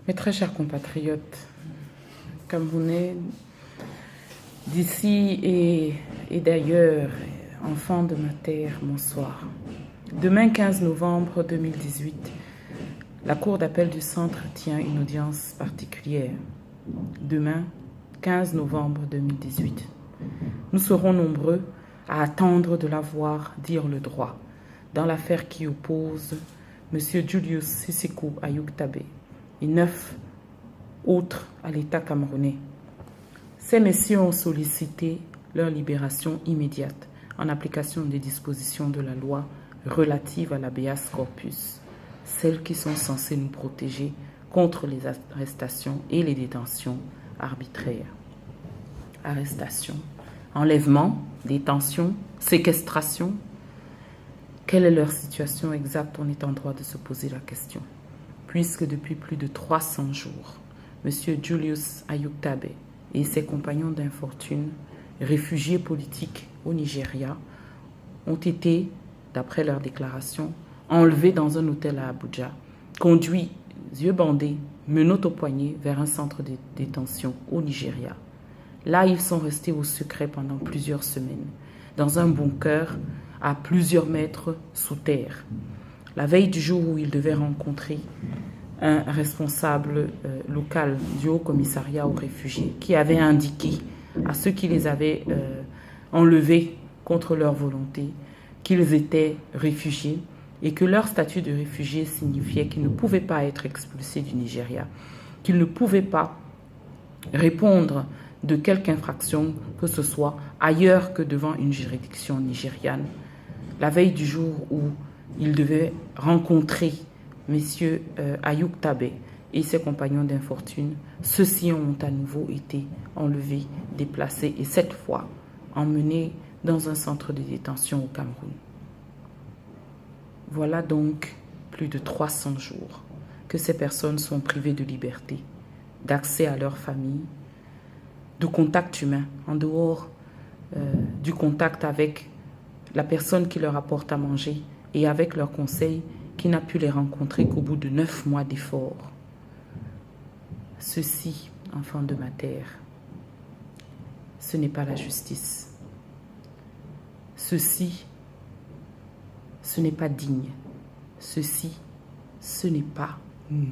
Mes très chers compatriotes camerounais, d'ici et d'ailleurs, enfants de ma terre, bonsoir. Demain 15 novembre 2018, la Cour d'appel du Centre tient une audience particulière. Demain 15 novembre 2018, nous serons nombreux à attendre de la voir dire le droit dans l'affaire qui oppose M. Julius Sissokou Ayuk-Tabé et 9 autres à l'État camerounais. Ces messieurs ont sollicité leur libération immédiate en application des dispositions de la loi relative à l'habeas corpus, celles qui sont censées nous protéger contre les arrestations et les détentions arbitraires. Arrestation, enlèvement, détention, séquestration. Quelle est leur situation exacte? On est en droit de se poser la question. Puisque depuis plus de 300 jours, M. Julius Ayuk-Tabé et ses compagnons d'infortune, réfugiés politiques au Nigeria, ont été, d'après leur déclaration, enlevés dans un hôtel à Abuja, conduits, yeux bandés, menottes au poignet, vers un centre de détention au Nigeria. Là, ils sont restés au secret pendant plusieurs semaines, dans un bunker à plusieurs mètres sous terre. La veille du jour où ils devaient rencontrer un responsable local du Haut Commissariat aux réfugiés qui avait indiqué à ceux qui les avaient enlevés contre leur volonté qu'ils étaient réfugiés et que leur statut de réfugié signifiait qu'ils ne pouvaient pas être expulsés du Nigeria, qu'ils ne pouvaient pas répondre de quelque infraction que ce soit ailleurs que devant une juridiction nigériane. La veille du jour où ils devaient rencontrer M. Ayuk-Tabé et ses compagnons d'infortune, ceux-ci ont à nouveau été enlevés, déplacés et cette fois emmenés dans un centre de détention au Cameroun. Voilà donc plus de 300 jours que ces personnes sont privées de liberté, d'accès à leur famille, de contact humain, en dehors du contact avec la personne qui leur apporte à manger et avec leur conseil qui n'a pu les rencontrer qu'au bout de 9 mois d'efforts. Ceci, enfants de ma terre, ce n'est pas la justice. Ceci, ce n'est pas digne. Ceci, ce n'est pas nous.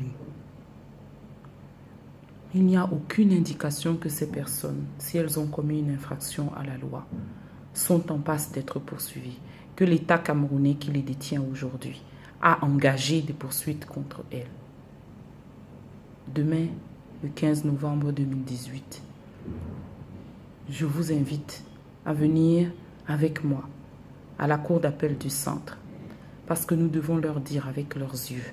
Il n'y a aucune indication que ces personnes, si elles ont commis une infraction à la loi, sont en passe d'être poursuivies, que l'État camerounais qui les détient aujourd'hui a engagé des poursuites contre elles. Demain, le 15 novembre 2018, je vous invite à venir avec moi à la cour d'appel du centre parce que nous devons leur dire avec leurs yeux,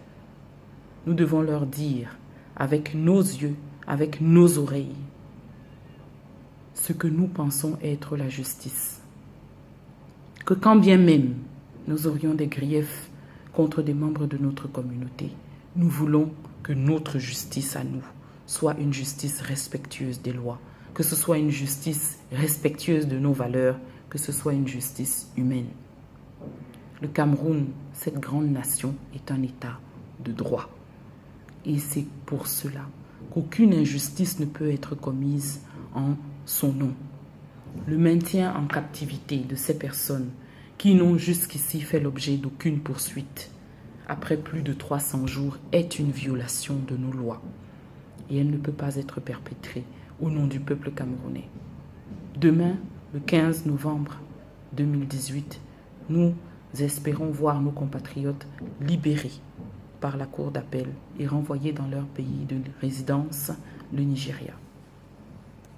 nous devons leur dire avec nos yeux, avec nos oreilles, ce que nous pensons être la justice. Que quand bien même nous aurions des griefs contre des membres de notre communauté, nous voulons que notre justice à nous soit une justice respectueuse des lois, que ce soit une justice respectueuse de nos valeurs, que ce soit une justice humaine. Le Cameroun, cette grande nation, est un État de droit. Et c'est pour cela qu'aucune injustice ne peut être commise en son nom. Le maintien en captivité de ces personnes qui n'ont jusqu'ici fait l'objet d'aucune poursuite après plus de 300 jours est une violation de nos lois. Et elle ne peut pas être perpétrée au nom du peuple camerounais. Demain, le 15 novembre 2018, nous espérons voir nos compatriotes libérés par la Cour d'appel et renvoyés dans leur pays de résidence, le Nigeria.